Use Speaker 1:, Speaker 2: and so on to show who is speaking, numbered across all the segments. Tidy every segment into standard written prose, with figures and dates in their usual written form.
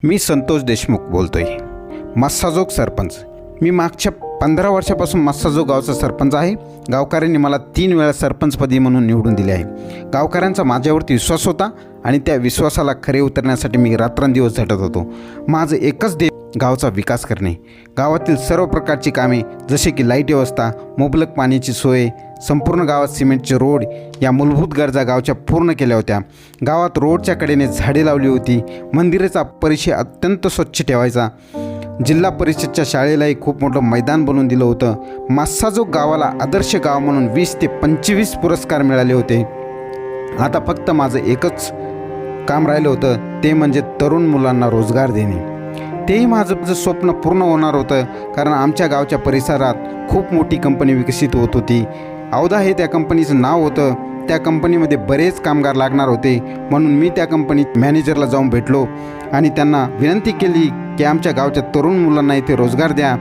Speaker 1: मी संतोष देशमुख बोलतोय, मस्साजोग सरपंच। मी मागच्या 15 वर्षापासून मस्साजोग गावचा सरपंच आहे। गावकऱ्यांनी मला 3 वेळा सरपंचपदी म्हणून निवडून दिले आहे। गावकऱ्यांचा माझ्यावरती विश्वास होता आणि त्या विश्वासाला खरे उतरण्यासाठी मी रात्रंदिवस झटत होतो। माझं एकच ध्येय गावचा विकास करणे। गावातील सर्व प्रकारची कामे जसे की लाईट व्यवस्था, मुबलक पाण्याची सोय, संपूर्ण गावात सिमेंटचे रोड या मूलभूत गरजा गावच्या पूर्ण केल्या होत्या। गावात रोडच्या कडेने झाडे लावली होती। मंदिराचा परिसर अत्यंत स्वच्छ ठेवायचा। जिल्हा परिषदच्या शाळेलाही खूप मोठं मैदान बनवून दिलं होतं। मस्साजोग गावाला आदर्श गाव म्हणून 20 ते 25 पुरस्कार मिळाले होते। आता फक्त माझं एकच काम राहिलं होतं, ते म्हणजे तरुण मुलांना रोजगार देणे। तेही माझं स्वप्न पूर्ण होणार होतं, कारण आमच्या गावच्या परिसरात खूप मोठी कंपनी विकसित होत होती। औदा हे त्या कंपनीचं नाव होतं। त्या कंपनीमध्ये बरेच कामगार लागणार होते, म्हणून मी त्या कंपनीत मॅनेजरला जाऊन भेटलो आणि त्यांना विनंती केली की आमच्या गावच्या तरुण मुलांना इथे रोजगार द्या।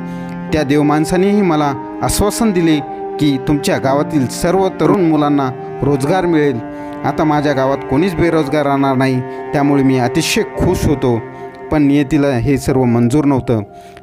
Speaker 1: त्या देवमाणसानेही मला आश्वासन दिले की तुमच्या गावातील सर्व तरुण मुलांना रोजगार मिळेल। आता माझ्या गावात कोणीच बेरोजगार राहणार नाही, त्यामुळे मी अतिशय खुश होतो। पण नियतीला हे सर्व मंजूर नव्हतं।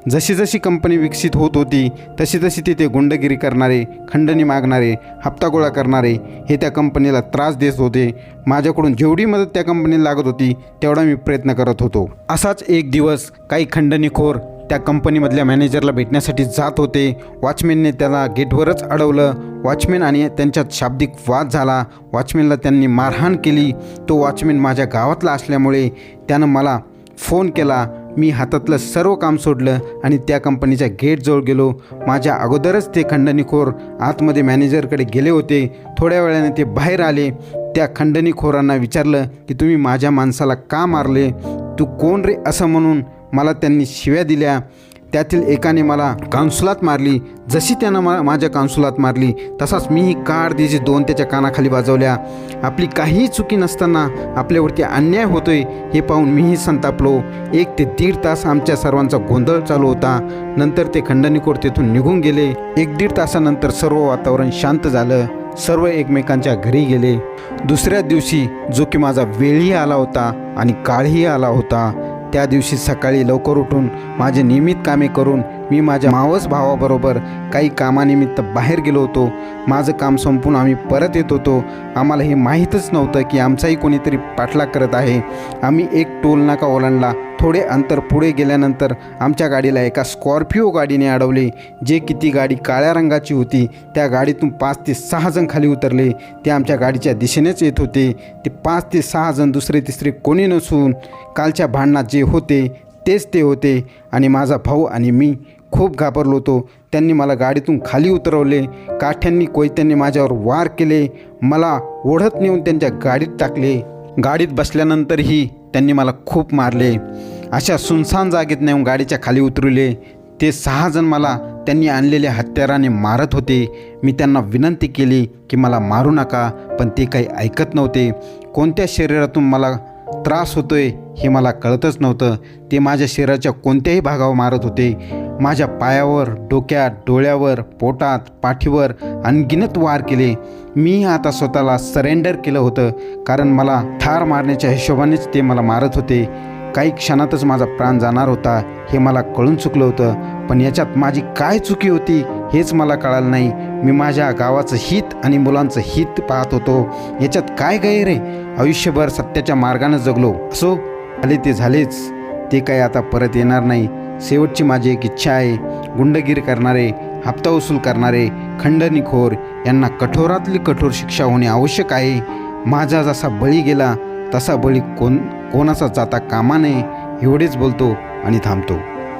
Speaker 1: जशी जशी कंपनी विकसित होत होती तशी तशी तिथे गुंडगिरी करणारे, खंडणी मागणारे, हप्ता गोळा करणारे हे त्या कंपनीला त्रास देत होते। माझ्याकडून जेवढी मदत त्या कंपनीला लागत होती तेवढा मी प्रयत्न करत होतो। असाच एक दिवस काही खंडणीखोर त्या कंपनीमधल्या मॅनेजरला भेटण्यासाठी जात होते। वॉचमॅनने त्याला गेटवरच अडवलं। वॉचमॅन आणि त्यांच्यात शाब्दिक वाद झाला। वॉचमॅनला त्यांनी मारहाण केली। तो वॉचमॅन माझ्या गावातला असल्यामुळे त्यानं मला फोन केला। मी हातातलं सर्व काम सोडलं आणि त्या कंपनीच्या गेटजवळ गेलो। माझ्या अगोदरच ते खंडणीखोर आतमध्ये मॅनेजरकडे गेले होते। थोड्या वेळाने ते बाहेर आले। त्या खंडणीखोरांना विचारलं की तुम्ही माझ्या माणसाला का मारले, तू कोण रे असं म्हणून मला त्यांनी शिव्या दिल्या। त्यातील एकाने मला काउन्सुलात मारली। जशी त्यानं माझ्या काउन्सुलात मारली तसाच मीही कारदिशी 2 त्याच्या कानाखाली वाजवल्या। आपली काहीही चुकी नसताना आपल्यावरती अन्याय होतोय हे पाहून मीही संतापलो। 1 ते 1.5 तास आमच्या सर्वांचा गोंधळ चालू होता। नंतर ते खंडणीखोर तेथून निघून गेले। 1-1.5 तासानंतर सर्व वातावरण शांत झालं। सर्व एकमेकांच्या घरी गेले। दुसऱ्या दिवशी जो की माझा वेळही आला होता आणि काळही आला होता, त्या दिवशी सकाळी लवकर उठून माझे नियमित कामे करून मी माझ्या मावस भावाबरोबर काही कामानिमित्त बाहेर गेलो होतो। माझं काम संपून आम्ही परत येत होतो। आम्हाला हे माहीतच नव्हतं की आमचाही कोणीतरी पाठलाग करत आहे। आम्ही एक टोल नाका ओलांडला। थोडे अंतर पुढे गेल्यानंतर आमच्या गाडीला एका स्कॉर्पिओ गाडीने अडवले। जे की ती गाडी काळ्या रंगाची होती। त्या गाडीतून 5 ते 6 जण खाली उतरले। ते आमच्या गाडीच्या दिशेनेच येत होते। ते 5 ते 6 जण दुसरे तिसरे कोणी नसून कालच्या भांडणात जे होते तेच ते होते आणि माझा भाऊ आणि मी खूप घाबरलो होतो। त्यांनी मला गाडीतून खाली उतरवले। काठ्यांनी कोयत्यांनी माझ्यावर वार केले। मला ओढत नेऊन त्यांच्या गाडीत टाकले। गाडीत बसल्यानंतरही त्यांनी मला खूप मारले। अशा सुनसान जागेत नेऊन गाडीच्या खाली उतरवले। ते 6 जण मला त्यांनी आणलेल्या हत्याराने मारत होते। मी त्यांना विनंती केली की मला मारू नका, पण ते काही ऐकत नव्हते। कोणत्या शरीरातून मला त्रास होतोय हे मला कळतच नव्हतं। ते माझ्या शरीराच्या कोणत्याही भागावर मारत होते। माझ्या पायावर, डोक्यात, डोळ्यावर, पोटात, पाठीवर अनगिनत वार केले। मी आता स्वतःला सरेंडर केलं होतं, कारण मला ठार मारण्याच्या हिशोबानेच ते मला मारत होते। काही क्षणातच माझा प्राण जाणार होता हे मला कळून चुकलं होतं, पण याच्यात माझी काय चुकी होती हेच मला कळालं नाही। मी माझ्या गावाचं हित आणि मुलांचं हित पाहत होतो। याच्यात काय गैर आहे? आयुष्यभर सत्याच्या मार्गानं जगलो। असो, झाले ते झालेच। ते काही आता परत येणार नाही। शेवटची माझी एक इच्छा आहे, गुंडगिरी करणारे, हप्ता वसूल करणारे, खंडणीखोर यांना कठोरातली कठोर शिक्षा होणे आवश्यक आहे। माझा जसा बळी गेला तसा बळी कोणाचा जाता कामा नये, एवढेच बोलतो आणि थांबतो।